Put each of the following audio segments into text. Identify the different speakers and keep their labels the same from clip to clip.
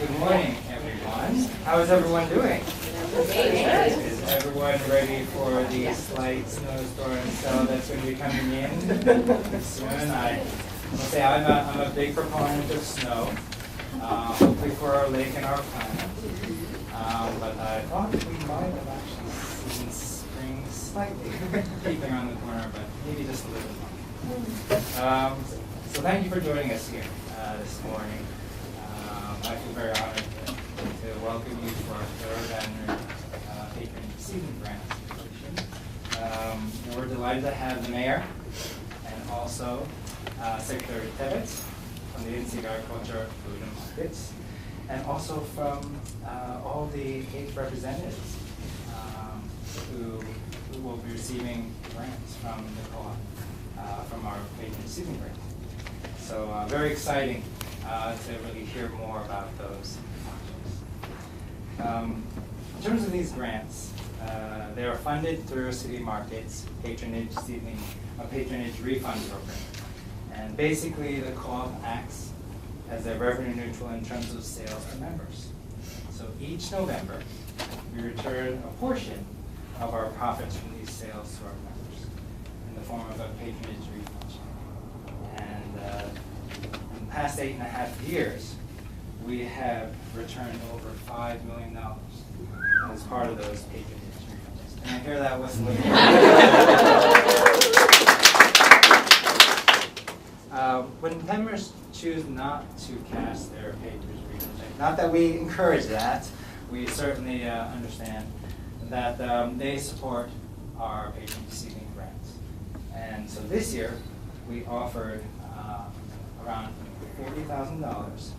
Speaker 1: Good morning, everyone. How is everyone doing? Is everyone ready for the slight snowstorm cell that's going to be coming in soon? I will say I'm a big proponent of snow, hopefully for our lake and our planet. But I thought we might have actually seen spring slightly creeping around the corner, but maybe just a little bit longer. So thank you for joining us here this morning. I feel very honored to welcome you for our third annual Patronage Seedling Grant situation. We're delighted to have the mayor and also Secretary Tebbett from the Agency of Agriculture, Food and Markets, and also from all the 8 representatives who will be receiving grants from the co-op, from our Patronage Seedling Grant. So very exciting to really hear more about those projects. In terms of these grants, they are funded through City Market's Patronage Seedling, a Patronage refund program. And basically the co-op acts as a revenue neutral in terms of sales to members. So each November, we return a portion of our profits from these sales to our members in the form of a patronage refund check. And in the past 8.5 years, we have returned over $5 million as part of those patronage refunds. Can I hear that whistling? When members choose not to cast their patronage refund check, not that we encourage that, we certainly understand that they support our Patronage Seedling grants. And so this year, we offered around $40,000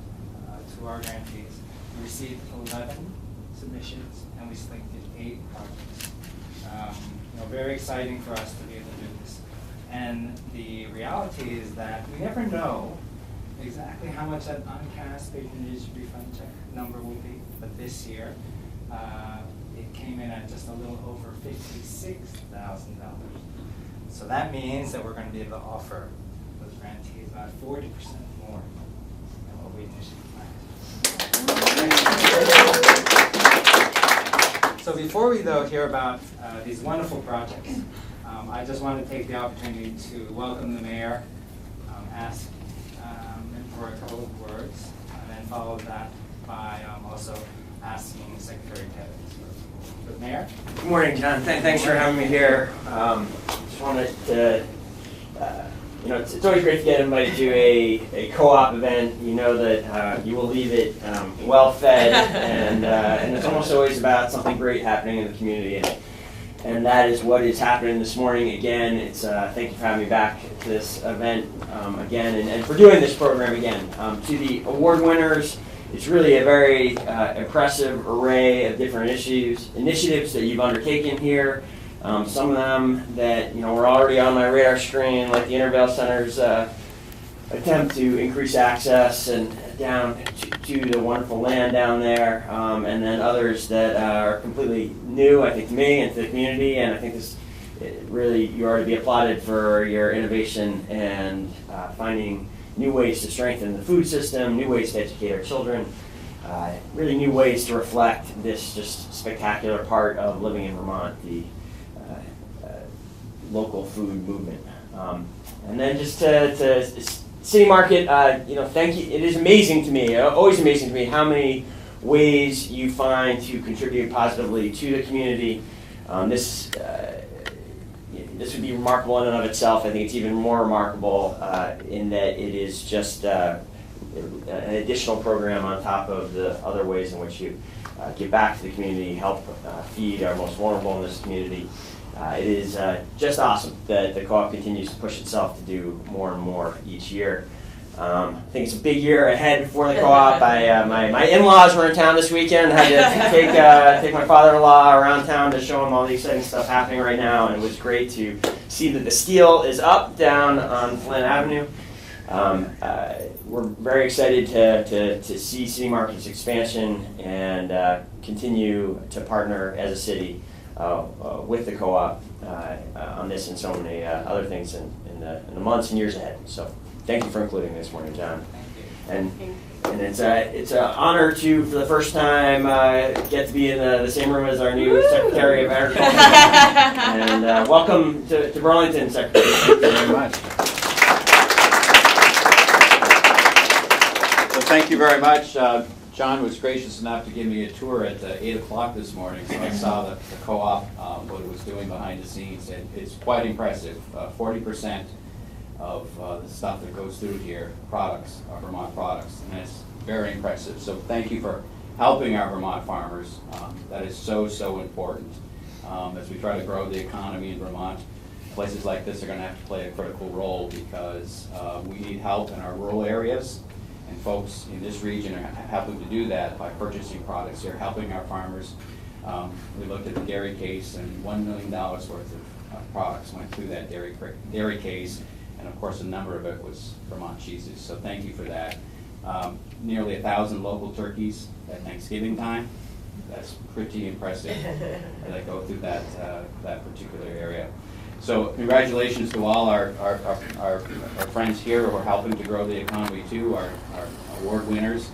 Speaker 1: to our grantees. We received 11 submissions, and we selected 8 projects. Very exciting for us to be able to do this. And the reality is that we never know exactly how much that uncast patronage refund check number will be. But this year, it came in at just a little over $56,000. So that means that we're going to be able to offer those grantees about 40% more than what we initially planned. So before we, though, hear about these wonderful projects, I just want to take the opportunity to welcome the mayor, ask him for a couple of words, and then follow that by also asking Secretary Tebbett. But Mayor?
Speaker 2: Good morning, John. Thanks for having me here. Just wanted to, it's always great to get invited to a co-op event. You know that you will leave it well-fed, and it's almost always about something great happening in the community. And that is what is happening this morning. Again, it's thank you for having me back to this event again, and for doing this program again. To the award winners, it's really a very impressive array of different initiatives that you've undertaken here. Some of them that were already on my radar screen, like the Intervale Center's attempt to increase access and down to the wonderful land down there, and then others that are completely new, I think, to me and to the community. And I think really you are to be applauded for your innovation and finding new ways to strengthen the food system, new ways to educate our children, really new ways to reflect this just spectacular part of living in Vermont, the local food movement. And then just to City Market, thank you. It is amazing to me, always amazing to me, how many ways you find to contribute positively to the community. This would be remarkable in and of itself. I think it's even more remarkable in that it is just an additional program on top of the other ways in which you give back to the community, help feed our most vulnerable in this community. It is just awesome that the co-op continues to push itself to do more and more each year. I think it's a big year ahead for the co-op. My in-laws were in town this weekend. I had to take my father-in-law around town to show him all the exciting stuff happening right now, and it was great to see that the steel is up down on Flint Avenue. We're very excited to see City Market's expansion and continue to partner as a city with the co-op on this and so many other things in the months and years ahead. So thank you for including me this morning, John.
Speaker 1: Thank you.
Speaker 2: And And it's an honor to, for the first time, get to be in the same room as our new Secretary of Agriculture. And welcome to Burlington, Secretary.
Speaker 3: Thank you very much. So thank you very much. John was gracious enough to give me a tour at 8 o'clock this morning, so I saw the co-op, what it was doing behind the scenes, and it's quite impressive. 40% of the stuff that goes through here, products, are Vermont products, and it's very impressive. So thank you for helping our Vermont farmers. That is so, so important. As we try to grow the economy in Vermont, places like this are going to have to play a critical role because we need help in our rural areas, and folks in this region are helping to do that by purchasing products here, helping our farmers. We looked at the dairy case, and $1 million worth of products went through that dairy case, and of course a number of it was Vermont cheeses, so thank you for that. Nearly 1,000 local turkeys at Thanksgiving time. That's pretty impressive that go through that particular area. So congratulations to all our friends here who are helping to grow the economy too, our award winners.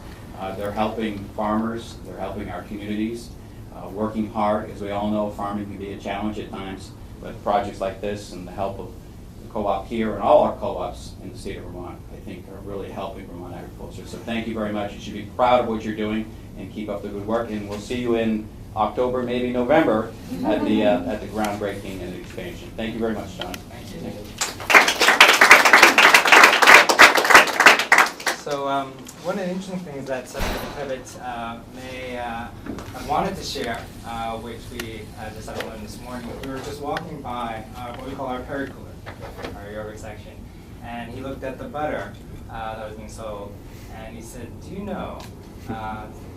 Speaker 3: They're helping farmers, they're helping our communities, working hard. As we all know, farming can be a challenge at times, but projects like this and the help of the co-op here and all our co-ops in the state of Vermont, I think are really helping Vermont agriculture. So thank you very much. You should be proud of what you're doing and keep up the good work, and we'll see you in October, maybe November, at the groundbreaking and the expansion. Thank you very much, John.
Speaker 1: Thank you. So one of the interesting things that Secretary Pivot may have wanted to share, which we decided to learn this morning, we were just walking by what we call our Perry cooler, our yogurt section, and he looked at the butter that was being sold, and he said, "Do you know?"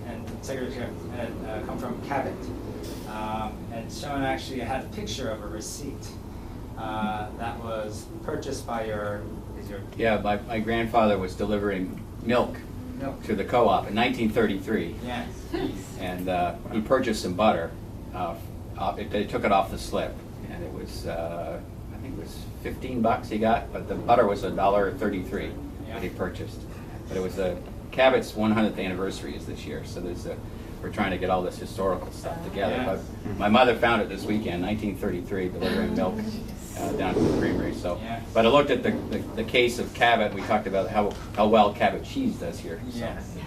Speaker 1: And the Secretary had come from Cabot, and Sean actually had a picture of a receipt that was purchased by your.
Speaker 3: Yeah, my grandfather was delivering milk to the co-op in 1933.
Speaker 1: Yes.
Speaker 3: And he purchased some butter. They took it off the slip, and it was I think it was $15 he got, but the butter was $1.33 that he purchased. But it was Cabot's 100th anniversary is this year, so we're trying to get all this historical stuff together.
Speaker 1: Yes.
Speaker 3: But my mother found it this weekend, 1933, delivering milk down to the creamery. So,
Speaker 1: yes.
Speaker 3: But I looked at the case of Cabot. We talked about how well Cabot cheese does here. So.
Speaker 1: Yes. Yeah.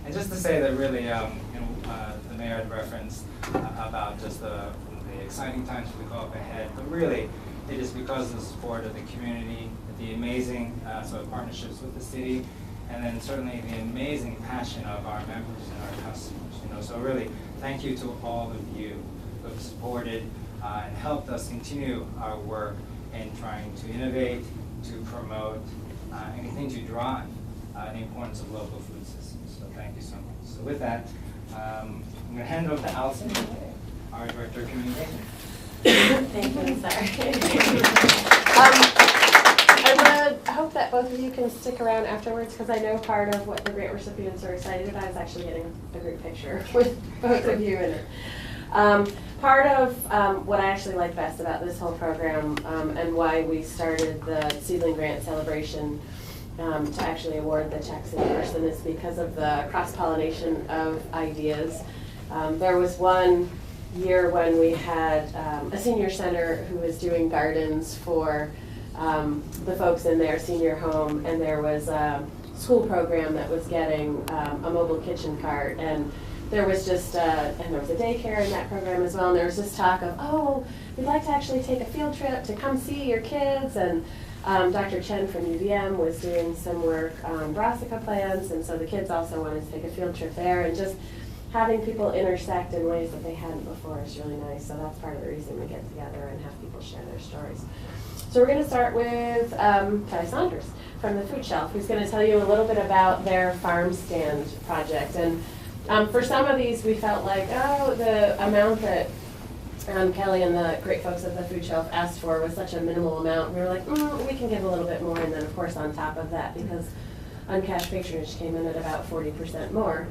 Speaker 1: And just to say that really, the mayor had referenced about just the exciting times for the co-op ahead, but really it is because of the support of the community, the amazing sort of partnerships with the city, and then certainly the amazing passion of our members and our customers. So really, thank you to all of you who have supported and helped us continue our work in trying to innovate, to promote, and continue to drive the importance of local food systems. So thank you so much. So with that, I'm going to hand it over to Allison, our Director of Communication.
Speaker 4: Thank you, I'm sorry. I hope that both of you can stick around afterwards, because I know part of what the grant recipients are excited about is actually getting a group picture with both of you in it. Part of what I actually like best about this whole program and why we started the Seedling Grant Celebration to actually award the checks in person is because of the cross-pollination of ideas. There was one year when we had a senior center who was doing gardens for the folks in their senior home, and there was a school program that was getting a mobile kitchen cart, and there was just, and there was a daycare in that program as well, and there was this talk of, oh, we'd like to actually take a field trip to come see your kids, and Dr. Chen from UVM was doing some work on brassica plants, and so the kids also wanted to take a field trip there, and just having people intersect in ways that they hadn't before is really nice, so that's part of the reason we get together and have people share their stories. So we're going to start with Kelly Saunders from the Food Shelf, who's going to tell you a little bit about their farm stand project. And for some of these, we felt like, oh, the amount that Kelly and the great folks at the Food Shelf asked for was such a minimal amount. We were like, we can give a little bit more. And then, of course, on top of that, because uncashed patronage came in at about 40% more,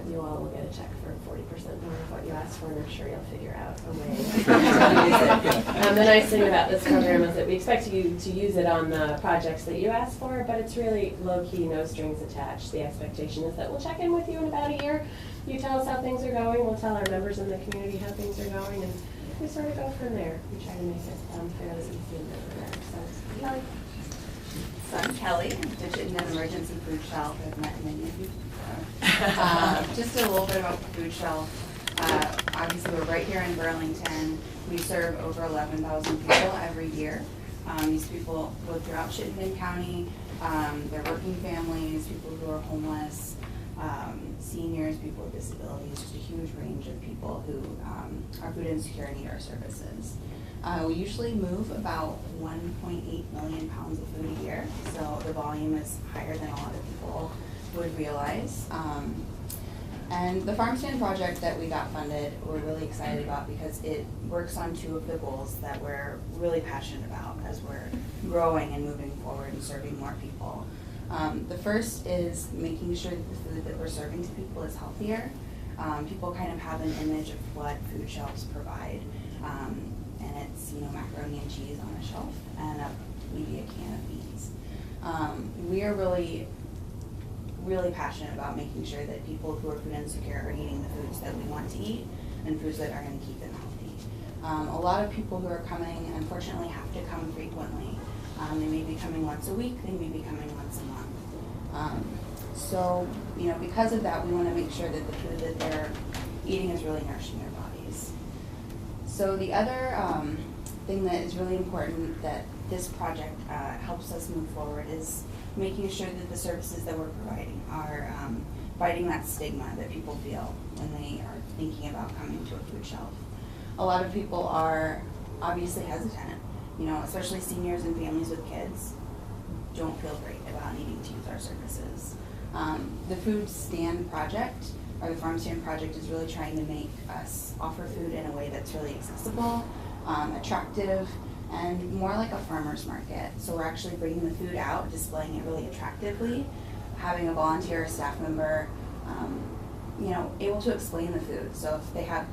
Speaker 4: you all will get a check for 40% more of what you asked for, and I'm sure you'll figure out a way to use it. The nice thing about this program is that we expect you to use it on the projects that you asked for, but it's really low-key, no strings attached. The expectation is that we'll check in with you in about a year. You tell us how things are going, we'll tell our members in the community how things are going, and we sort of go from there. We try to make it fairly easy and there. So, Kelly.
Speaker 5: So I'm Kelly, the Chittenden Emergency Food Shelf. I've met many of you. Just a little bit about the food shelf. Obviously, we're right here in Burlington. We serve over 11,000 people every year. These people live throughout Chittenden County. They're working families, people who are homeless, seniors, people with disabilities, just a huge range of people who are food insecure and need our services. We usually move about 1.8 million pounds of food a year, so the volume is higher than a lot of people would realize. And the farm stand project that we got funded, we're really excited about because it works on two of the goals that we're really passionate about as we're growing and moving forward and serving more people. The first is making sure that the food that we're serving to people is healthier. People kind of have an image of what food shelves provide. And it's, macaroni and cheese on a shelf and maybe a can of beans. We are really passionate about making sure that people who are food insecure are eating the foods that we want to eat and foods that are going to keep them healthy. A lot of people who are coming, unfortunately, have to come frequently. They may be coming once a week, they may be coming once a month. So, because of that, we want to make sure that the food that they're eating is really nourishing their bodies. So the other thing that is really important that this project helps us move forward is making sure that the services that we're providing are fighting that stigma that people feel when they are thinking about coming to a food shelf. A lot of people are obviously hesitant, especially seniors and families with kids don't feel great about needing to use our services. The food stand project, or the farm stand project, is really trying to make us offer food in a way that's really accessible, attractive, and more like a farmer's market. So we're actually bringing the food out, displaying it really attractively, having a volunteer or staff member, able to explain the food. So if they have,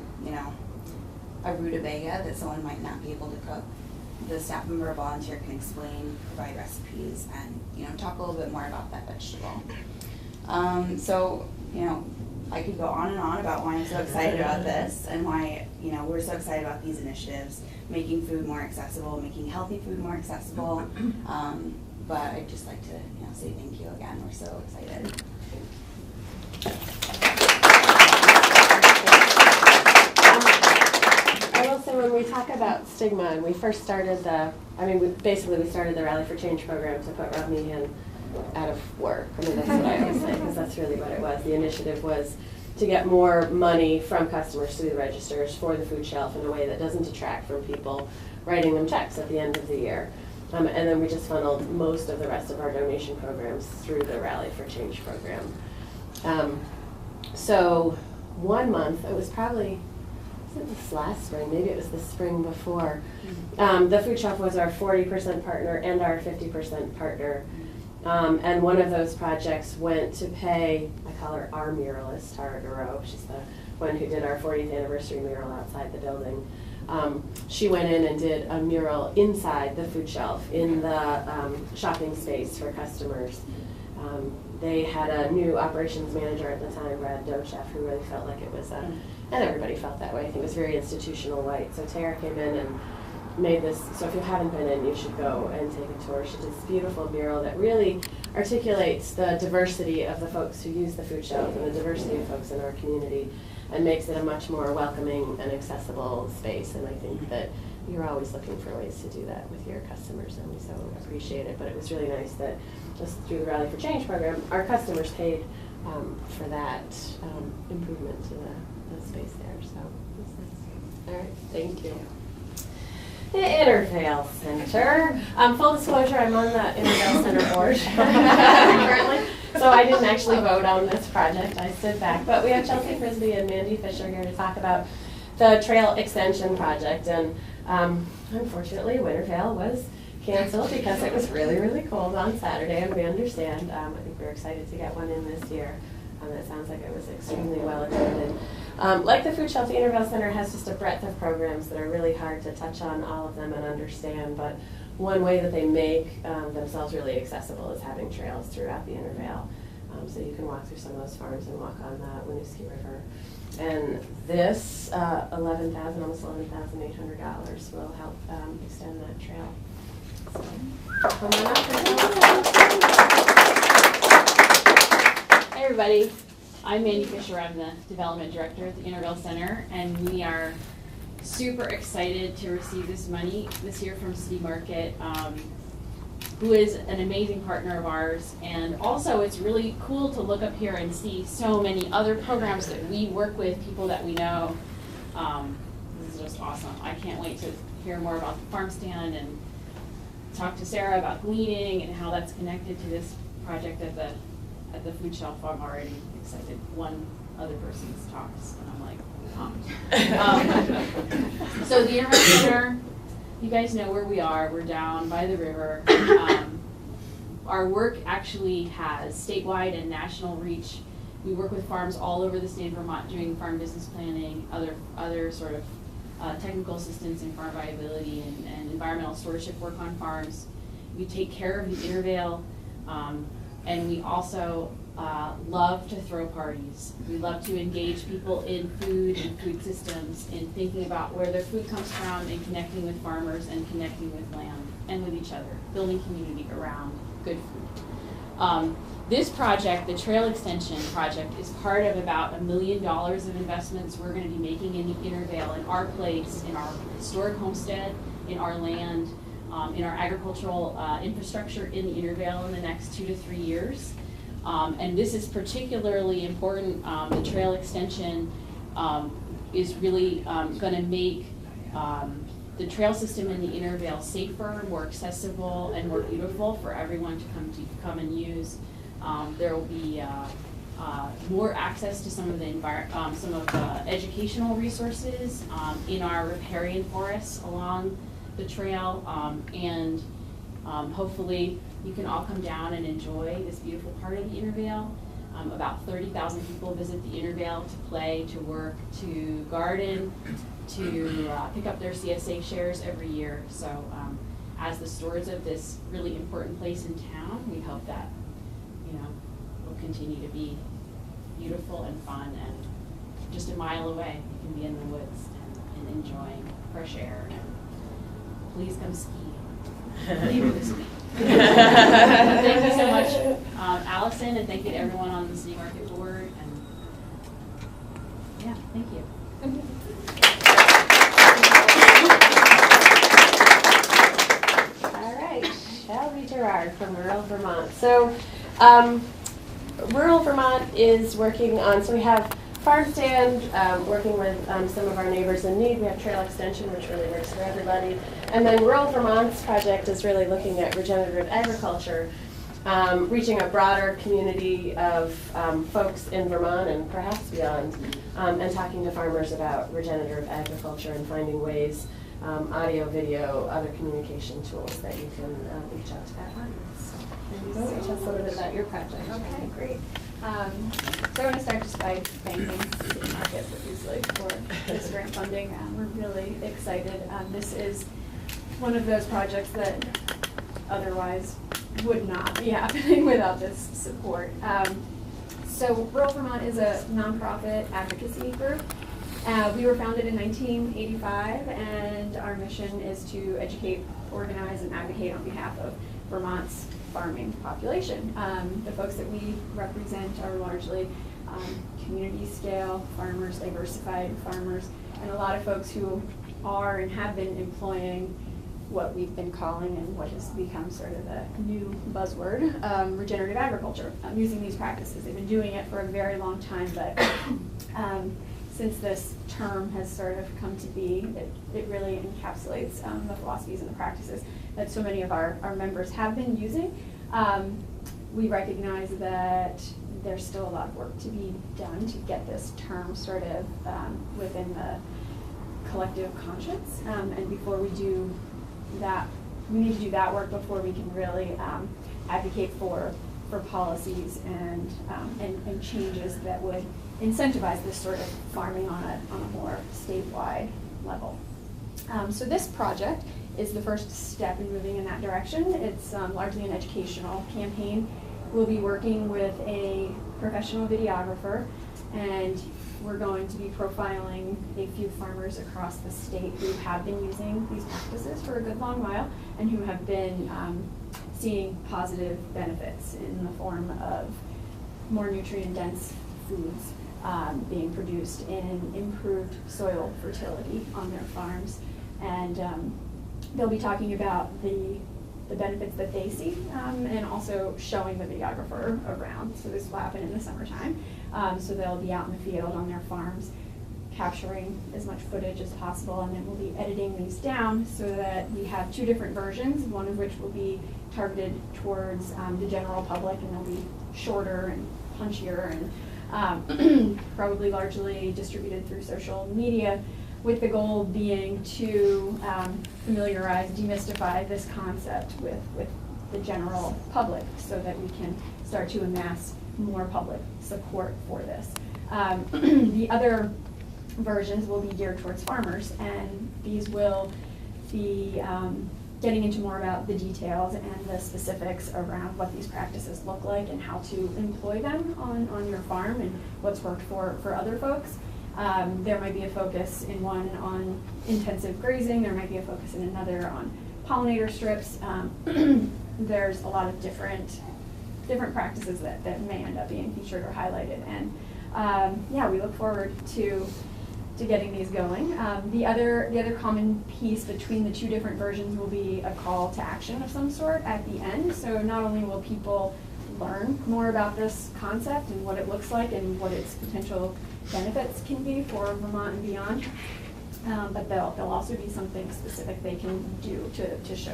Speaker 5: a rutabaga that someone might not be able to cook, the staff member or volunteer can explain, provide recipes, and talk a little bit more about that vegetable. I could go on and on about why I'm so excited about this and why we're so excited about these initiatives, making food more accessible, making healthy food more accessible. But I'd just like to say thank you again. We're so excited.
Speaker 4: I will say when we talk about stigma, and we first started we started the Rally for Change program to put Rob Meehan out of work. That's what I always say, because that's really what it was. The initiative was to get more money from customers through the registers for the food shelf in a way that doesn't detract from people writing them checks at the end of the year. And then we just funneled most of the rest of our donation programs through the Rally for Change program. So 1 month, it was probably, was it this last spring? Maybe it was the spring before. The food shelf was our 40% partner and our 50% partner. And one of those projects went to pay, I call her our muralist, Tara Duro. She's the one who did our 40th anniversary mural outside the building. She went in and did a mural inside the food shelf in the shopping space for customers. They had a new operations manager at the time, Brad Dochef, who really felt like it was and everybody felt that way. I think it was very institutional white. So Tara came in and made this, so if you haven't been in, you should go and take a tour. She did this beautiful mural that really articulates the diversity of the folks who use the food shelf and the diversity of folks in our community, and makes it a much more welcoming and accessible space. And I think that you're always looking for ways to do that with your customers, and we so appreciate it. But it was really nice that just through the Rally for Change program, our customers paid for that improvement to the space there. So it was nice. All right, thank you. The Intervale Center. Full disclosure, I'm on the Intervale Center board currently, so I didn't actually vote on this project. I stood back. But we have Chelsea Frisbee and Mandy Fisher here to talk about the trail extension project. And unfortunately, Wintervale was canceled because it was really, really cold on Saturday, and we understand. I think we're excited to get one in this year. It sounds like it was extremely well attended. Like the Food Shelf, the Intervale Center has just a breadth of programs that are really hard to touch on all of them and understand, but one way that they make themselves really accessible is having trails throughout the Intervale. So you can walk through some of those farms and walk on the Winooski River. And this almost $11,800 will help extend that trail. So, come on up.
Speaker 6: Hi everybody, I'm Mandy Fisher. I'm the Development Director at the Intervale Center, and we are super excited to receive this money this year from City Market, who is an amazing partner of ours. And also it's really cool to look up here and see so many other programs that we work with, people that we know. This is just awesome. I can't wait to hear more about the farm stand and talk to Sarah about gleaning and how that's connected to this project at the Food Shelf. I'm already excited. One other person's talks, and I'm like, pumped. So the Intervale Center, you guys know where we are. We're down by the river. Our work actually has statewide and national reach. We work with farms all over the state of Vermont doing farm business planning, other sort of technical assistance in farm viability and environmental stewardship work on farms. We take care of the Intervale, and we also love to throw parties. We love to engage people in food and food systems, in thinking about where their food comes from and connecting with farmers and connecting with land and with each other, building community around good food. This project, the Trail Extension Project, is part of about $1 million of investments we're going to be making in the Intervale, in our place, in our historic homestead, in our land, in our agricultural infrastructure in the Intervale in the next 2 to 3 years. And this is particularly important. The trail extension is really going to make the trail system in the Intervale safer, more accessible, and more beautiful for everyone to come and use. There will be more access to some of the educational resources in our riparian forests along the trail, and hopefully you can all come down and enjoy this beautiful part of the Intervale. About 30,000 people visit the Intervale to play, to work, to garden, to pick up their CSA shares every year. So as the stewards of this really important place in town, we hope that will continue to be beautiful and fun, and just a mile away you can be in the woods and enjoying fresh air. And please come ski. Leave with a ski. Thank you so much, Allison, and thank you to everyone on the City Market Board. And yeah, thank you.
Speaker 4: All right, Shelby Gerard from rural Vermont. So rural Vermont is working on, so we have farm stand, working with some of our neighbors in need. We have trail extension, which really works for everybody. And then Rural Vermont's project is really looking at regenerative agriculture, reaching a broader community of folks in Vermont and perhaps beyond, and talking to farmers about regenerative agriculture and finding ways, audio, video, other communication tools that you can reach out to that audience. Tell us a little bit about your project.
Speaker 7: Okay, great. So I want to start just by thanking City Market profusely for this grant funding. We're really excited. This is one of those projects that otherwise would not be happening without this support. So Rural Vermont is a nonprofit advocacy group. We were founded in 1985, and our mission is to educate, organize, and advocate on behalf of Vermont's farming population. The folks that we represent are largely community scale farmers, diversified farmers, and a lot of folks who are and have been employing what we've been calling, and what has become sort of the new buzzword, regenerative agriculture, using these practices. They've been doing it for a very long time, but since this term has sort of come to be, it really encapsulates the philosophies and the practices that so many of our members have been using. We recognize that there's still a lot of work to be done to get this term sort of within the collective conscience. And before we do that, we need to do that work before we can really advocate for for policies and changes that would incentivize this sort of farming on a more statewide level. So this project is the first step in moving in that direction. It's largely an educational campaign. We'll be working with a professional videographer, and we're going to be profiling a few farmers across the state who have been using these practices for a good long while and who have been seeing positive benefits in the form of more nutrient-dense foods being produced in improved soil fertility on their farms. And they'll be talking about the benefits that they see and also showing the videographer around. So this will happen in the summertime. So they'll be out in the field on their farms capturing as much footage as possible, and then we'll be editing these down so that we have two different versions, one of which will be targeted towards the general public, and they'll be shorter and punchier and probably largely distributed through social media, with the goal being to familiarize, demystify this concept with the general public so that we can start to amass more public support for this. The other versions will be geared towards farmers, and these will be getting into more about the details and the specifics around what these practices look like and how to employ them on your farm and what's worked for other folks. There might be a focus in one on intensive grazing, there might be a focus in another on pollinator strips. There's a lot of different practices that may end up being featured or highlighted, and yeah, we look forward to getting these going. The other common piece between the two different versions will be a call to action of some sort at the end. So not only will people learn more about this concept and what it looks like and what its potential benefits can be for Vermont and beyond, but there'll also be something specific they can do to show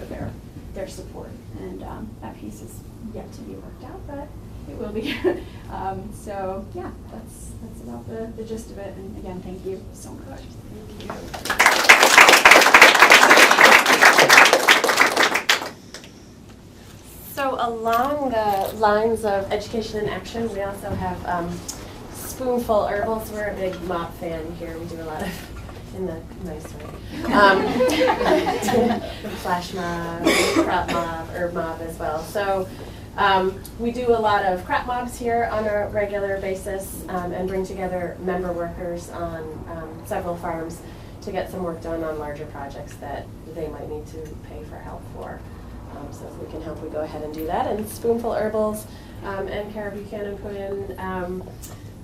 Speaker 7: their support, and that piece is yet to be worked out, but it will be. So yeah, that's about the gist of it, and again, thank you so much. Thank you.
Speaker 4: So along the lines of education and action, we also have Spoonful Herbals. We're a big mob fan here. We do a lot of, in the nice way, flash mob, crop mob, herb mob as well. So we do a lot of crop mobs here on a regular basis and bring together member workers on several farms to get some work done on larger projects that they might need to pay for help for. So if we can help, we go ahead and do that. And Spoonful Herbals and Kara Buchanan put in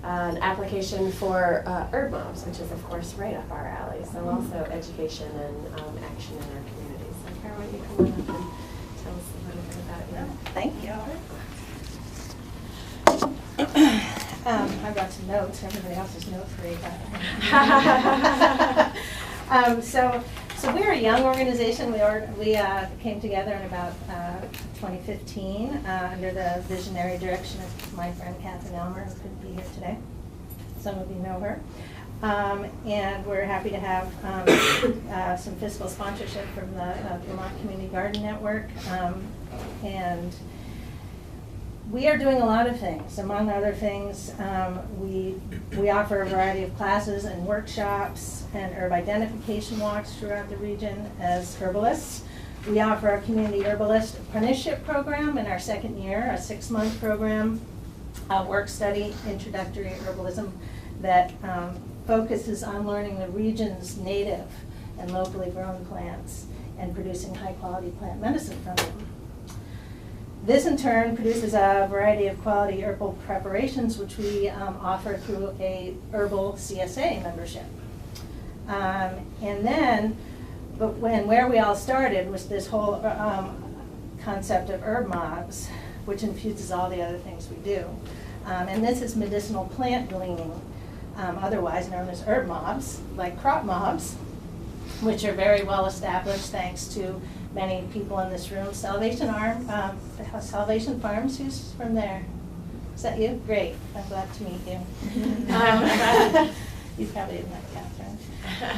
Speaker 4: an application for herb mobs, which is of course right up our alley. So also education and action in our community. So Kara, why don't you come on up and tell us a little bit about you?
Speaker 8: Thank you. I got some notes. Everybody else's notes read. So we're a young organization. We came together in about 2015 under the visionary direction of my friend Catherine Elmer, who couldn't be here today. Some of you know her. And we're happy to have some fiscal sponsorship from the Vermont Community Garden Network. And we are doing a lot of things. Among other things, we offer a variety of classes and workshops and herb identification walks throughout the region as herbalists. We offer a community herbalist apprenticeship program in our second year, a 6-month program, a work study, introductory herbalism that focuses on learning the region's native and locally grown plants and producing high quality plant medicine from them. This in turn produces a variety of quality herbal preparations which we offer through a herbal CSA membership. Where we all started was this whole concept of herb mobs, which infuses all the other things we do. And this is medicinal plant gleaning, otherwise known as herb mobs, like crop mobs, which are very well established thanks to many people in this room. Salvation Farms, who's from there? Is that you? Great, I'm glad to meet you. You probably didn't like Catherine.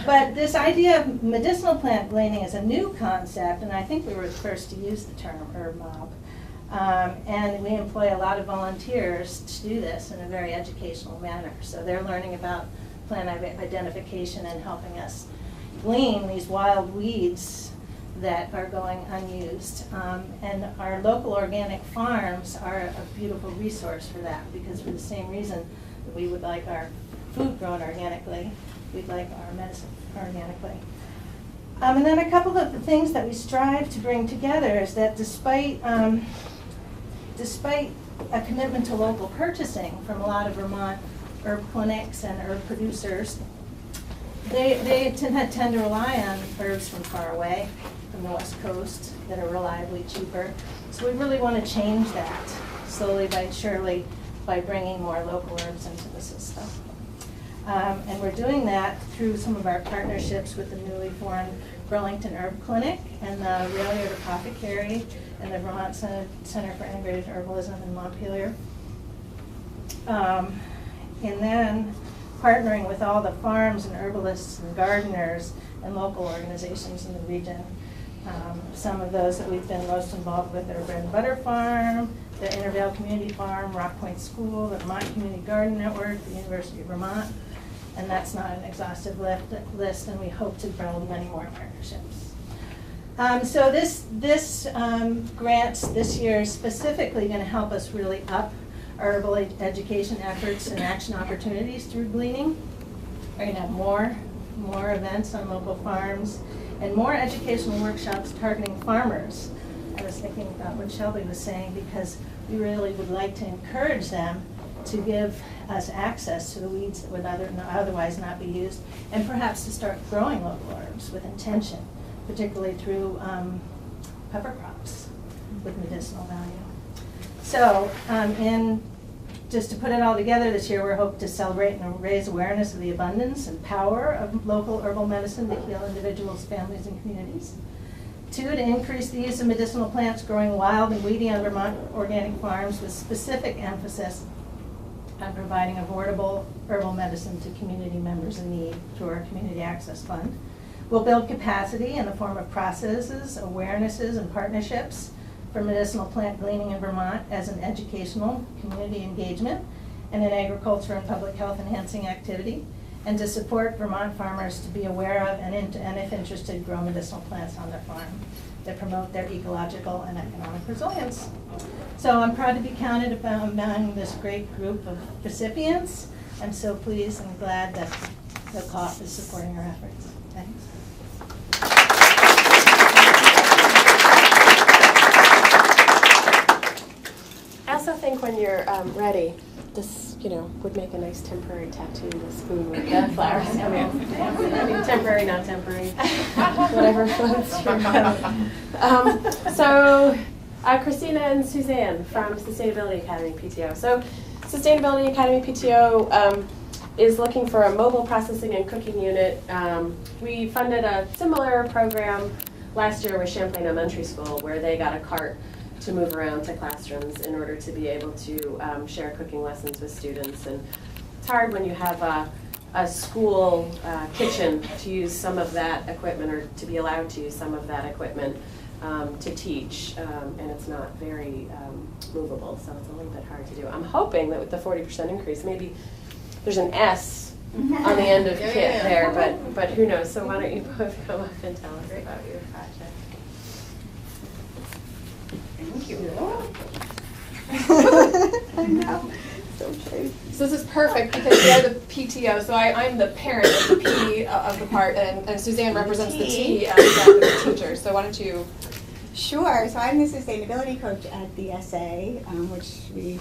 Speaker 8: But this idea of medicinal plant gleaning is a new concept, and I think we were the first to use the term herb mob. And we employ a lot of volunteers to do this in a very educational manner. So they're learning about plant identification and helping us glean these wild weeds that are going unused. And our local organic farms are a beautiful resource for that, because for the same reason that we would like our food grown organically, we'd like our medicine organically. And then a couple of the things that we strive to bring together is that despite a commitment to local purchasing from a lot of Vermont herb clinics and herb producers, they tend to rely on herbs from far away, from the West Coast, that are reliably cheaper. So we really want to change that slowly but surely by bringing more local herbs into the system. And we're doing that through some of our partnerships with the newly formed Burlington Herb Clinic and the Railroad Apothecary and the Vermont Center for Integrated Herbalism in Montpelier. And then partnering with all the farms and herbalists and gardeners and local organizations in the region. Some of those that we've been most involved with are Bread and Butter Farm, the Intervale Community Farm, Rock Point School, the Vermont Community Garden Network, the University of Vermont, and that's not an exhaustive list, and we hope to build many more partnerships. So this grant this year is specifically going to help us really up our herbal education efforts and action opportunities through gleaning. We're going to have more events on local farms and more educational workshops targeting farmers. I was thinking about what Shelby was saying, because we really would like to encourage them to give us access to the weeds that would otherwise not be used, and perhaps to start growing local herbs with intention, particularly through cover crops with medicinal value. So, just to put it all together this year, we're hoping to celebrate and raise awareness of the abundance and power of local herbal medicine to heal individuals, families, and communities. 2, to increase the use of medicinal plants growing wild and weedy on Vermont organic farms with specific emphasis on providing affordable herbal medicine to community members in need through our Community Access Fund. We'll build capacity in the form of processes, awarenesses, and partnerships for medicinal plant gleaning in Vermont as an educational community engagement and an agriculture and public health enhancing activity, and to support Vermont farmers to be aware of and if interested, grow medicinal plants on their farm that promote their ecological and economic resilience. So I'm proud to be counted among this great group of recipients. I'm so pleased and glad that the COP is supporting our efforts. Thanks.
Speaker 4: I also think when you're ready, this, would make a nice temporary tattoo, the spoon with the flowers coming out. I mean, temporary, not temporary, whatever floats your boat. So, Christina and Suzanne from Sustainability Academy PTO. So, Sustainability Academy PTO is looking for a mobile processing and cooking unit. We funded a similar program last year with Champlain Elementary School, where they got a cart to move around to classrooms in order to be able to share cooking lessons with students. And it's hard when you have a school kitchen to use some of that equipment, or to be allowed to use some of that equipment to teach, and it's not very movable, so it's a little bit hard to do. I'm hoping that with the 40% increase, maybe there's an S on the end of kit there, but who knows? So why don't you both come up and tell us about your project?
Speaker 5: Thank you.
Speaker 9: I know. So true. So this is perfect because we are the PTO. So I'm the parent of the P of the part, and Suzanne represents the T as the teacher. So why don't you?
Speaker 10: Sure. So I'm the sustainability coach at the SA, which we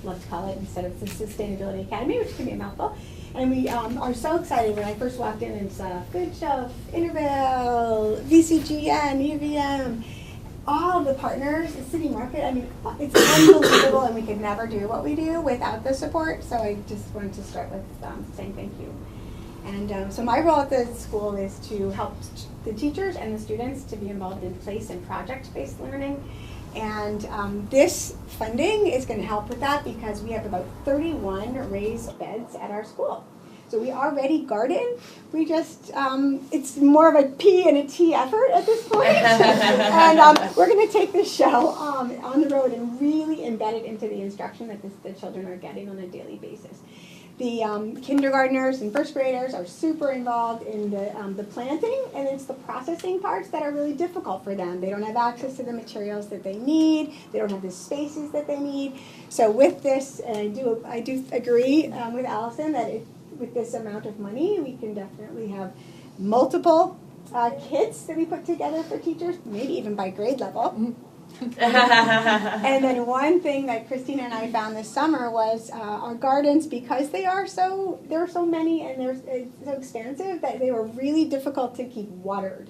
Speaker 10: love to call it instead of the Sustainability Academy, which can be a mouthful. And we are so excited. When I first walked in and saw Food Shelf, Intervale, VCGN, UVM, all the partners, the city market, I mean, it's unbelievable, and we could never do what we do without the support. So I just wanted to start with saying thank you. And so my role at the school is to help the teachers and the students to be involved in place and project-based learning. And this funding is going to help with that because we have about 31 raised beds at our school. So we already garden. We just, it's more of a P and a T effort at this point. And we're going to take this show on the road and really embed it into the instruction that the children are getting on a daily basis. The kindergartners and first graders are super involved in the planting, and it's the processing parts that are really difficult for them. They don't have access to the materials that they need. They don't have the spaces that they need. So with this, and I do agree with Allison that with this amount of money, we can definitely have multiple kits that we put together for teachers, maybe even by grade level. And then one thing that Christina and I found this summer was our gardens, because there are so many and they're so expansive, that they were really difficult to keep watered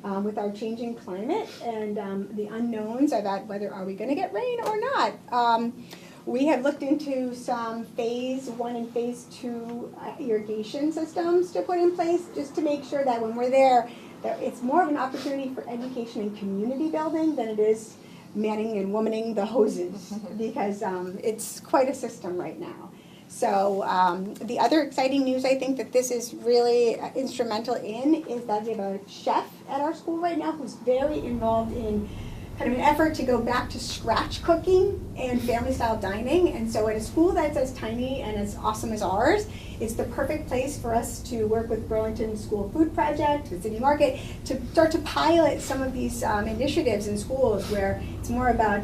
Speaker 10: with our changing climate and the unknowns about whether are we going to get rain or not. We have looked into some phase 1 and phase 2 irrigation systems to put in place, just to make sure that when we're there, that it's more of an opportunity for education and community building than it is manning and womaning the hoses, because it's quite a system right now. So the other exciting news I think that this is really instrumental in is that we have a chef at our school right now who's very involved in kind of an effort to go back to scratch cooking and family style dining. And so at a school that's as tiny and as awesome as ours, it's the perfect place for us to work with Burlington School Food Project, the City Market, to start to pilot some of these initiatives in schools where it's more about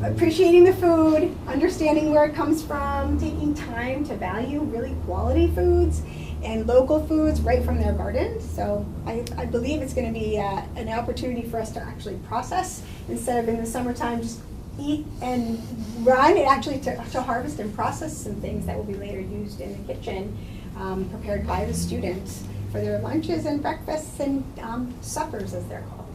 Speaker 10: appreciating the food, understanding where it comes from, taking time to value really quality foods and local foods right from their garden. So I believe it's going to be an opportunity for us to actually process instead of in the summertime just eat and run, and actually to harvest and process some things that will be later used in the kitchen, prepared by the students for their lunches and breakfasts and suppers, as they're called.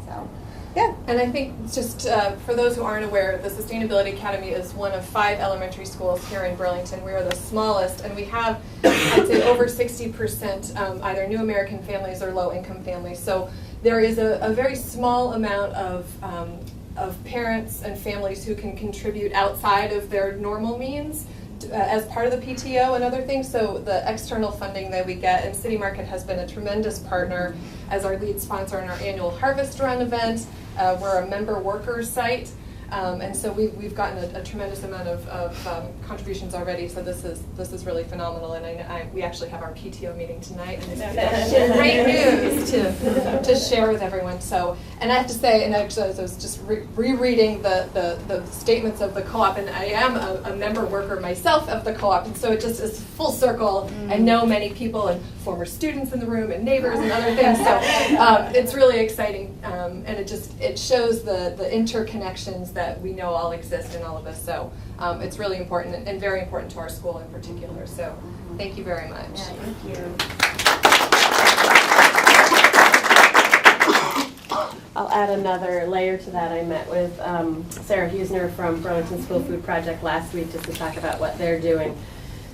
Speaker 10: So. Yeah.
Speaker 9: And I think just for those who aren't aware, the Sustainability Academy is one of 5 elementary schools here in Burlington. We are the smallest, and we have, I'd say, over 60% either new American families or low-income families. So there is a very small amount of parents and families who can contribute outside of their normal means as part of the PTO and other things. So the external funding that we get, and City Market has been a tremendous partner as our lead sponsor in our annual Harvest Run event. We're a member workers site, and so we've gotten a tremendous amount of contributions already. So this is really phenomenal, and we actually have our PTO meeting tonight, and it's great news to share with everyone. So, and I have to say, and actually I was just rereading the statements of the co-op, and I am a member worker myself of the co-op, and so it just is full circle. I know many people and former students in the room and neighbors and other things. So it's really exciting, and it shows the interconnections that we know all exist in all of us. So it's really important and very important to our school in particular. So thank you very much.
Speaker 4: Yeah, thank you. I'll add another layer to that. I met with Sarah Huesner from Burlington School Food Project last week just to talk about what they're doing.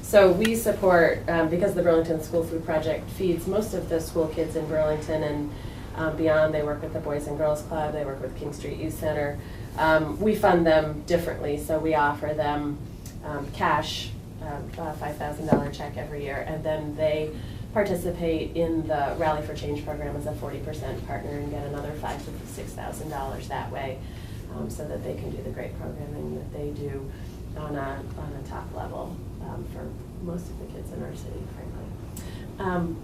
Speaker 4: So we support, because the Burlington School Food Project feeds most of the school kids in Burlington and beyond. They work with the Boys and Girls Club, they work with King Street Youth Center. We fund them differently, so we offer them cash, a $5,000 check every year, and then they participate in the Rally for Change program as a 40% partner and get another $5,000 to $6,000 that way, so that they can do the great programming that they do on a top level for most of the kids in our city, frankly.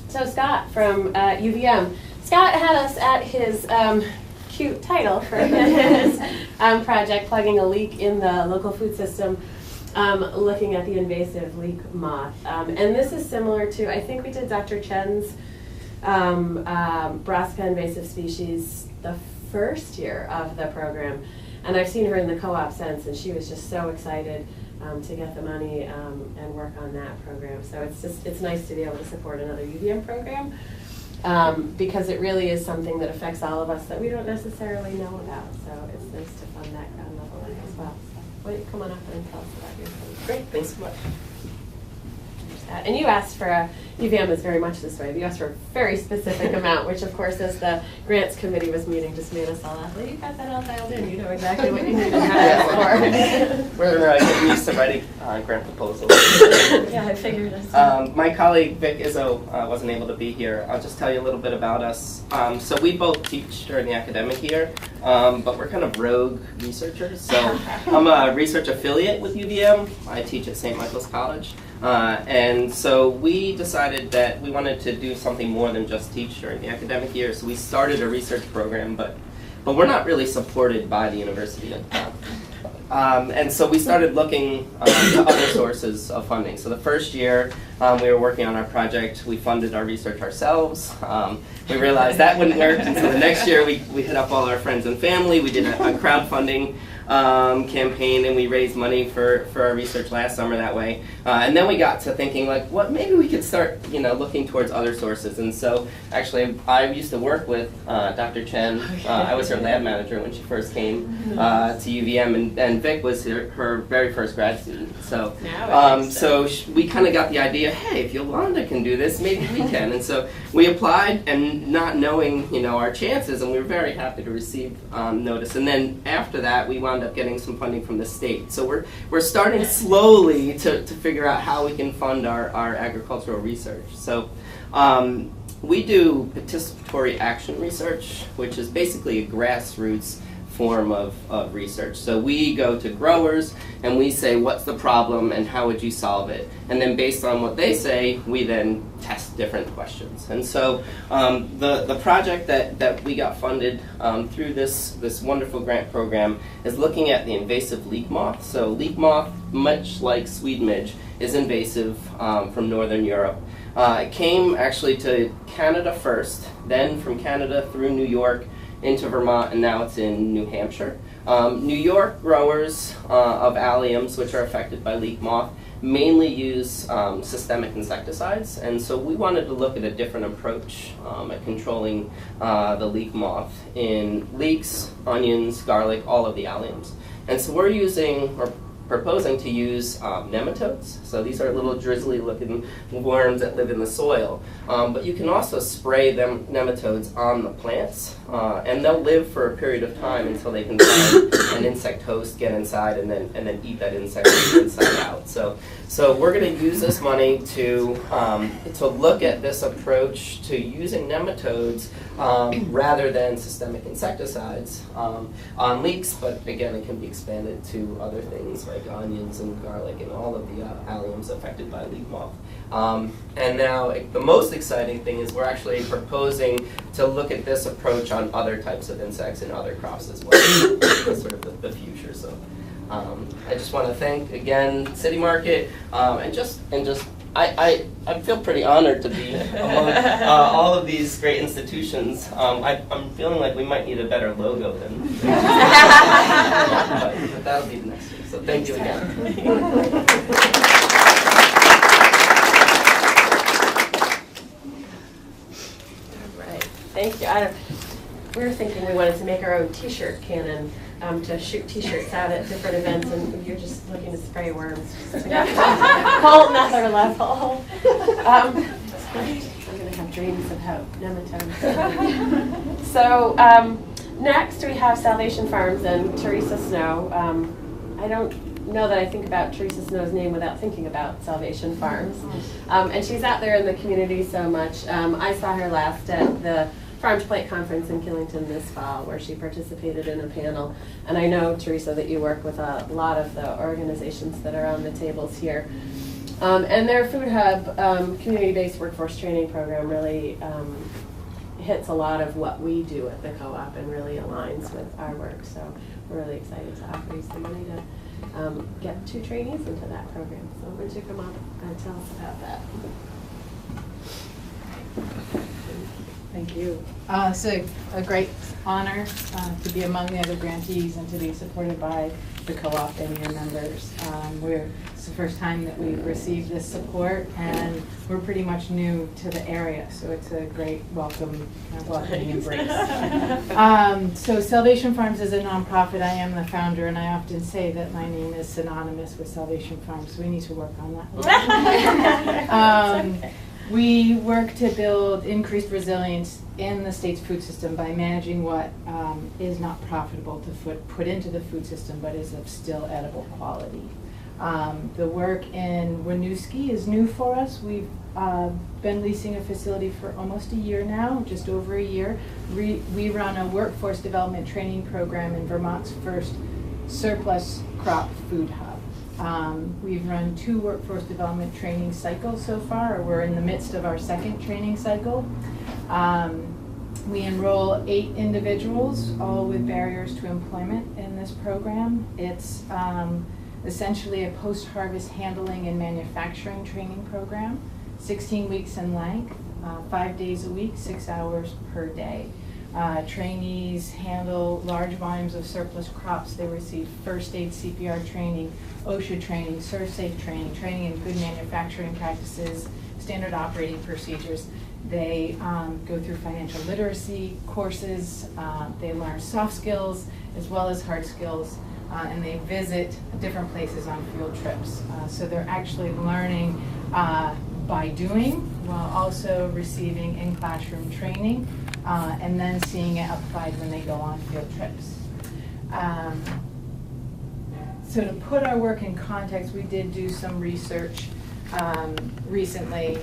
Speaker 4: So Scott from UVM. Scott had us at his cute title for his project, plugging a leak in the local food system, looking at the invasive leek moth. And this is similar to, I think we did Dr. Chen's Brassica invasive species the first year of the program. And I've seen her in the co-op since, and she was just so excited to get the money and work on that program. So it's nice to be able to support another UVM program, because it really is something that affects all of us that we don't necessarily know about. So it's nice to fund that ground level work as well. So why don't you come on up and tell us about your program?
Speaker 11: Great, thanks so much.
Speaker 4: And you asked for a UVM is very much this way. We asked for a very specific amount, which of course, as the grants committee was meeting, just made us all laugh. Well, you got that all dialed in. You know exactly what you need to have for.
Speaker 11: We're getting used to writing grant proposals.
Speaker 4: Yeah, I figured as
Speaker 11: My colleague Vic Izzo wasn't able to be here. I'll just tell you a little bit about us. So we both teach during the academic year, but we're kind of rogue researchers. So I'm a research affiliate with UVM. I teach at St. Michael's College. And so we decided that we wanted to do something more than just teach during the academic year. So we started a research program, but we're not really supported by the university at the time. And so we started looking to other sources of funding. So the first year we were working on our project, we funded our research ourselves. We realized that wouldn't work, and so the next year we hit up all our friends and family. We did a crowdfunding campaign, and we raised money for our research last summer that way. And then we got to thinking, like, what, maybe we could start, looking towards other sources. And so actually I used to work with Dr. Chen. I was her lab manager when she first came to UVM, and Vic was her very first grad student. So we kind of got the idea, hey, if Yolanda can do this, maybe we can. And so we applied, and not knowing our chances, and we were very happy to receive notice. And then after that, we wound up getting some funding from the state. So we're starting slowly to figure out how we can fund our agricultural research. So we do participatory action research, which is basically a grassroots form of research. So we go to growers and we say, what's the problem and how would you solve it? And then based on what they say, we then test different questions. And so the project that we got funded through this wonderful grant program is looking at the invasive leek moth. So leek moth, much like Swede midge, is invasive from Northern Europe. It came actually to Canada first, then from Canada through New York into Vermont, and now it's in New Hampshire. New York growers of alliums, which are affected by leek moth, mainly use systemic insecticides, and so we wanted to look at a different approach at controlling the leek moth in leeks, onions, garlic, all of the alliums. And so we're using, or proposing to use nematodes. So these are little drizzly looking worms that live in the soil. But you can also spray them nematodes on the plants, and they'll live for a period of time until they can find an insect host, get inside, and then eat that insect from the inside out. So we're going to use this money to look at this approach to using nematodes rather than systemic insecticides on leeks, but again, it can be expanded to other things like onions and garlic and all of the alliums affected by leek moth. And now the most exciting thing is we're actually proposing to look at this approach on other types of insects and other crops as well. That's sort of the future. So I just want to thank again City Market I feel pretty honored to be among all of these great institutions. I'm feeling like we might need a better logo than but that'll be the next year. So thank you again.
Speaker 4: Thank you. We were thinking we wanted to make our own T-shirt cannon to shoot T-shirts out at different events, and you're just looking to spray worms. Whole another level. I'm going to have dreams about nematodes. So next we have Salvation Farms and Teresa Snow. I don't know that I think about Teresa Snow's name without thinking about Salvation Farms. And she's out there in the community so much. I saw her last at the Farm to Plate conference in Killington this fall, where she participated in a panel. And I know, Teresa, that you work with a lot of the organizations that are on the tables here. And their Food Hub community-based workforce training program really hits a lot of what we do at the co-op and really aligns with our work. So we're really excited to offer you some money to get 2 trainees into that program. So would you come up and tell us about that?
Speaker 12: Thank you. It's a great honor to be among the other grantees and to be supported by the co-op and your members. It's the first time that we've received this support, and we're pretty much new to the area, so it's a great welcoming embrace. So Salvation Farms is a nonprofit. I am the founder, and I often say that my name is synonymous with Salvation Farms, so we need to work on that. We work to build increased resilience in the state's food system by managing what is not profitable to put into the food system, but is of still edible quality. The work in Winooski is new for us. We've been leasing a facility for almost a year now, just over a year. We run a workforce development training program in Vermont's first surplus crop food hub. We've run 2 workforce development training cycles so far. We're in the midst of our 2nd training cycle. We enroll 8 individuals, all with barriers to employment in this program. It's essentially a post-harvest handling and manufacturing training program, 16 weeks in length, 5 days a week, 6 hours per day. Trainees handle large volumes of surplus crops. They receive first aid CPR training, OSHA training, ServSafe training, training in good manufacturing practices, standard operating procedures. They go through financial literacy courses. They learn soft skills as well as hard skills, and they visit different places on field trips. So they're actually learning by doing while also receiving in-classroom training, and then seeing it applied when they go on field trips. So to put our work in context, we did do some research recently,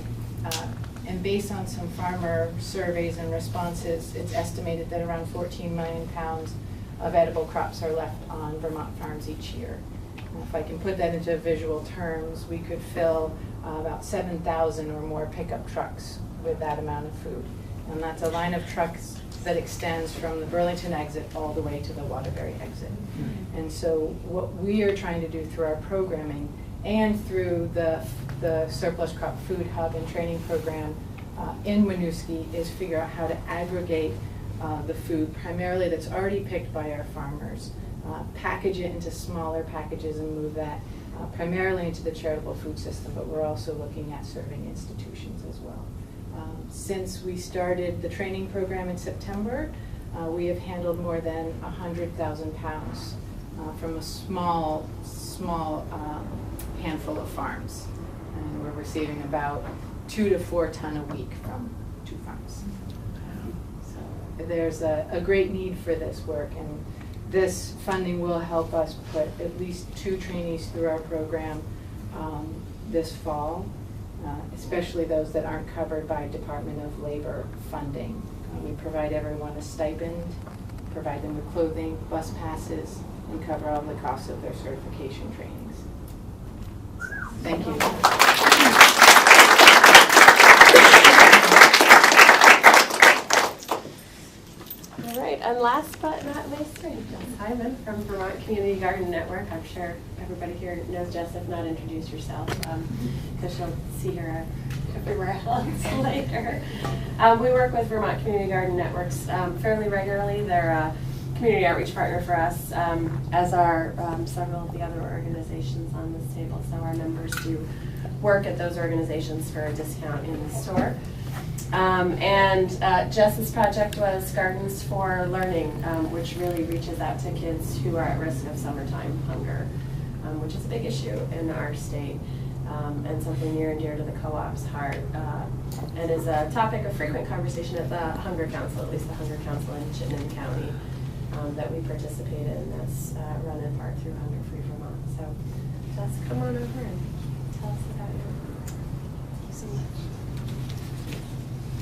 Speaker 12: and based on some farmer surveys and responses, it's estimated that around 14 million pounds of edible crops are left on Vermont farms each year. And if I can put that into visual terms, we could fill about 7,000 or more pickup trucks with that amount of food. And that's a line of trucks that extends from the Burlington exit all the way to the Waterbury exit. And so what we are trying to do through our programming and through the Surplus Crop Food Hub and Training Program in Winooski is figure out how to aggregate the food, primarily that's already picked by our farmers, package it into smaller packages and move that primarily into the charitable food system, but we're also looking at serving institutions as well. Since we started the training program in September, we have handled more than 100,000 pounds from a small handful of farms. And we're receiving about 2 to 4 ton a week from 2 farms. So there's a great need for this work, and this funding will help us put at least 2 trainees through our program this fall. Especially those that aren't covered by Department of Labor funding. We provide everyone a stipend, provide them with clothing, bus passes, and cover all the costs of their certification trainings. Thank you.
Speaker 4: All right, and last but not least, Jess Hyman from Vermont Community Garden Network. I'm sure everybody here knows Jess, if not introduce yourself, because you'll see her everywhere else later. We work with Vermont Community Garden Networks fairly regularly. They're a community outreach partner for us, as are several of the other organizations on this table. So our members do work at those organizations for a discount in the store. Jess's project was Gardens for Learning, which really reaches out to kids who are at risk of summertime hunger, which is a big issue in our state, and something near and dear to the co-op's heart, and is a topic of frequent conversation at the Hunger Council, at least the Hunger Council in Chittenden County, that we participate in. That's run in part through Hunger Free Vermont. So Jess, come on over and tell us about your work. Thank you so much.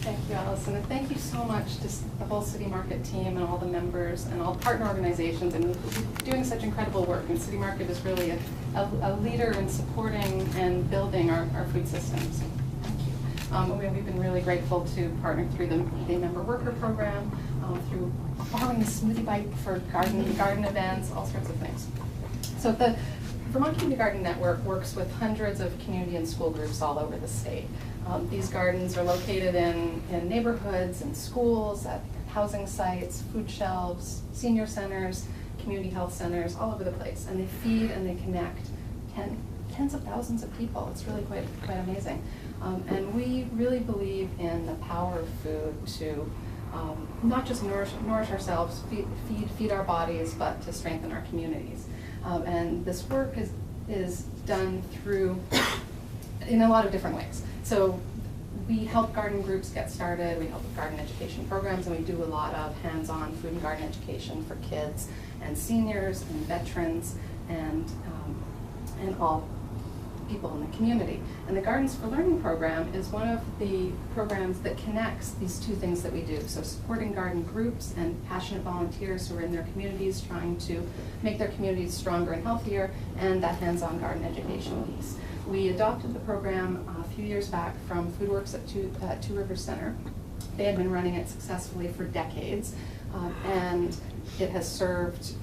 Speaker 13: Thank you, Allison, and thank you so much to the whole City Market team and all the members and all partner organizations and doing such incredible work. And City Market is really a leader in supporting and building our food systems. Thank you. We've been really grateful to partner through the Day Member Worker Program, through borrowing the smoothie bike for garden events, all sorts of things. So the Vermont Community Garden Network works with hundreds of community and school groups all over the state. These gardens are located in neighborhoods and schools, at housing sites, food shelves, senior centers, community health centers, all over the place. And they feed and they connect tens of thousands of people. It's really quite amazing. And we really believe in the power of food to not just nourish ourselves, feed our bodies, but to strengthen our communities. And this work is done in a lot of different ways. So we help garden groups get started, we help with garden education programs, and we do a lot of hands-on food and garden education for kids and seniors and veterans and all people in the community. And the Gardens for Learning program is one of the programs that connects these two things that we do. So supporting garden groups and passionate volunteers who are in their communities trying to make their communities stronger and healthier, and that hands-on garden education piece. We adopted the program a few years back from FoodWorks at Two Rivers Center. They had been running it successfully for decades, and it has served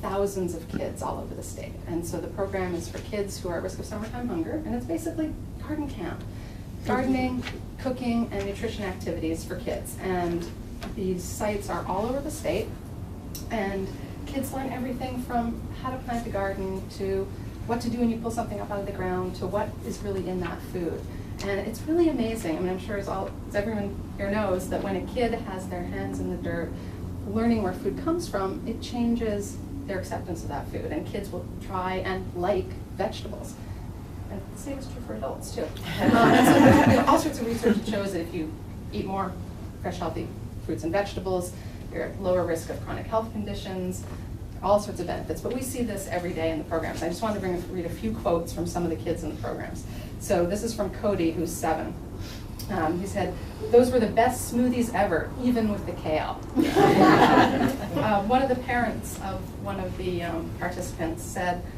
Speaker 13: thousands of kids all over the state. And so the program is for kids who are at risk of summertime hunger, and it's basically garden camp. Gardening, cooking, and nutrition activities for kids. And these sites are all over the state, and kids learn everything from how to plant a garden to what to do when you pull something up out of the ground to what is really in that food. And it's really amazing. I mean, I'm sure as everyone here knows that when a kid has their hands in the dirt, learning where food comes from, it changes their acceptance of that food, and kids will try and like vegetables. And the same is true for adults too. So there's all sorts of research that shows that if you eat more fresh, healthy fruits and vegetables, you're at lower risk of chronic health conditions, all sorts of benefits. But we see this every day in the programs. I just wanted to read a few quotes from some of the kids in the programs. So this is from Cody, who's 7. He said, "Those were the best smoothies ever, even with the kale." One of the parents of one of the participants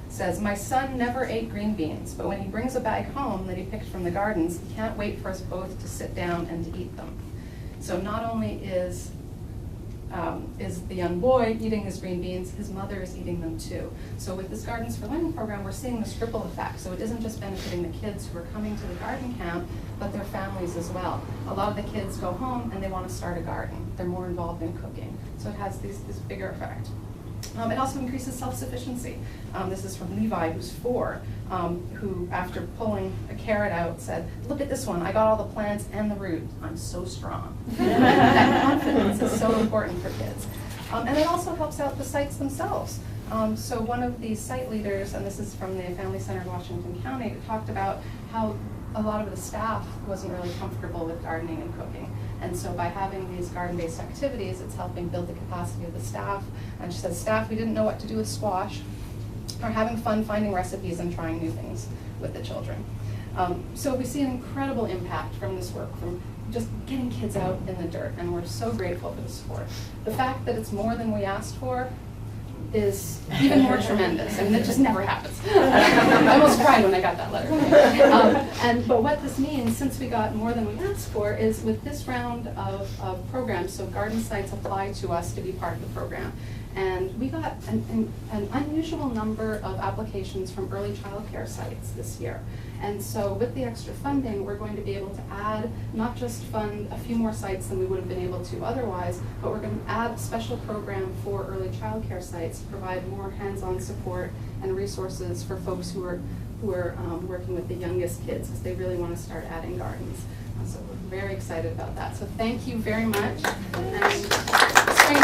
Speaker 13: says, "My son never ate green beans, but when he brings a bag home that he picked from the gardens, he can't wait for us both to sit down and to eat them." So not only is the young boy eating his green beans, his mother is eating them too. So with this Gardens for Learning program, we're seeing this ripple effect. So it isn't just benefiting the kids who are coming to the garden camp, but their families as well. A lot of the kids go home and they want to start a garden. They're more involved in cooking. So it has this bigger effect. It also increases self-sufficiency. This is from Levi, who's 4, who after pulling a carrot out said, "Look at this one, I got all the plants and the root. I'm so strong." That confidence is so important for kids. And it also helps out the sites themselves. So one of the site leaders, and this is from the Family Center in Washington County, talked about how a lot of the staff wasn't really comfortable with gardening and cooking. And so by having these garden-based activities, it's helping build the capacity of the staff. And she says, "Staff, we didn't know what to do with squash, are having fun finding recipes and trying new things with the children." So we see an incredible impact from this work, from just getting kids out in the dirt, and we're so grateful for the support. The fact that it's more than we asked for is even more tremendous. I mean, that just never happens. I almost cried when I got that letter. But what this means, since we got more than we asked for, is with this round of programs, so garden sites apply to us to be part of the program. And we got an unusual number of applications from early child care sites this year. And so with the extra funding, we're going to be able to add, not just fund a few more sites than we would have been able to otherwise, but we're going to add a special program for early child care sites to provide more hands-on support and resources for folks who are working with the youngest kids, because they really want to start adding gardens. So we're very excited about that. So thank you very much. And spring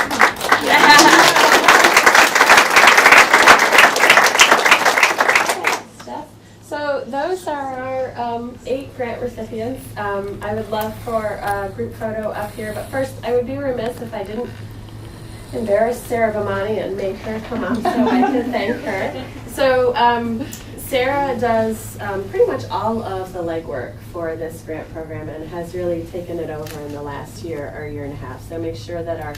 Speaker 4: So those are our 8 grant recipients. I would love for a group photo up here, but first I would be remiss if I didn't embarrass Sarah Bomani and make her come up so I can thank her. So Sarah does pretty much all of the legwork for this grant program and has really taken it over in the last year or year and a half. So make sure that our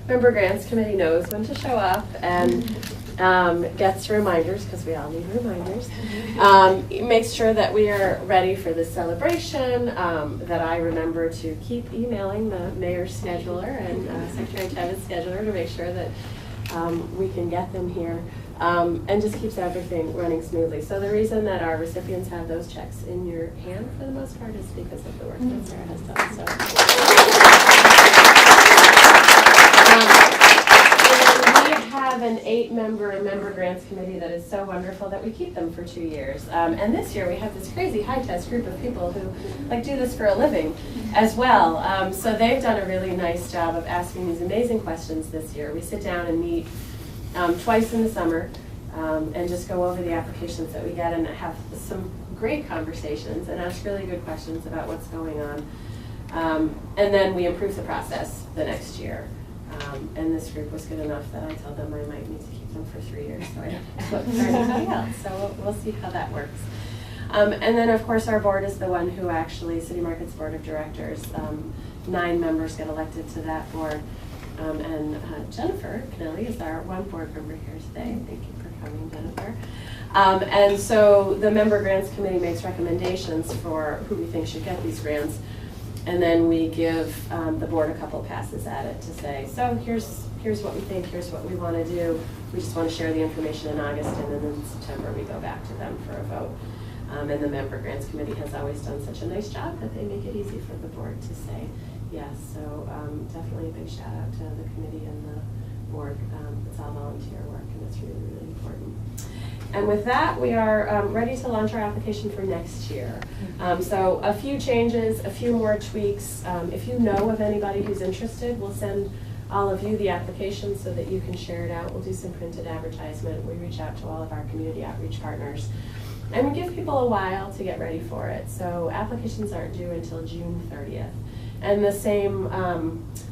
Speaker 4: member grants committee knows when to show up and gets reminders, because we all need reminders. Makes sure that we are ready for the celebration, that I remember to keep emailing the mayor's scheduler and Secretary Tevin's scheduler to make sure that we can get them here, and just keeps everything running smoothly. So the reason that our recipients have those checks in your hand for the most part is because of the work that Sarah has done. So. We have an 8-member grants committee that is so wonderful that we keep them for 2 years. And this year we have this crazy high-test group of people who do this for a living as well. So they've done a really nice job of asking these amazing questions this year. We sit down and meet twice in the summer and just go over the applications that we get and have some great conversations and ask really good questions about what's going on. And then we improve the process the next year. And this group was good enough that I told them I might need to keep them for 3 years, so I don't look for anything else. So we'll see how that works. And then, of course, our board is the one who actually, City Market's Board of Directors, 9 members get elected to that board. And Jennifer Knelly is our one board member here today. Thank you for coming, Jennifer. And so the Member Grants Committee makes recommendations for who we think should get these grants. And then we give the board a couple passes at it to say, so here's what we think, here's what we want to do. We just want to share the information in August, and then in September we go back to them for a vote. And the Member Grants Committee has always done such a nice job that they make it easy for the board to say yes. So definitely a big shout out to the committee and the board. It's all volunteer work, and it's really, really important. And with that, we are ready to launch our application for next year. So a few changes, a few more tweaks. If you know of anybody who's interested, we'll send all of you the application so that you can share it out. We'll do some printed advertisement. We reach out to all of our community outreach partners. And we give people a while to get ready for it. So applications aren't due until June 30th. And the same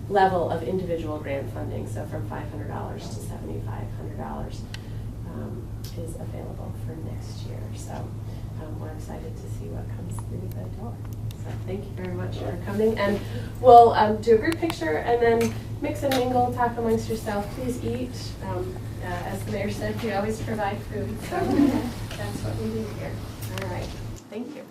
Speaker 4: level of individual grant funding, so from $500 to $7,500 is available for next year. So we're excited to see what comes through the door. So thank you very much for coming. And we'll do a group picture and then mix and mingle, talk amongst yourself. Please eat. As the mayor said, we always provide food. So that's what we do here. All right. Thank you.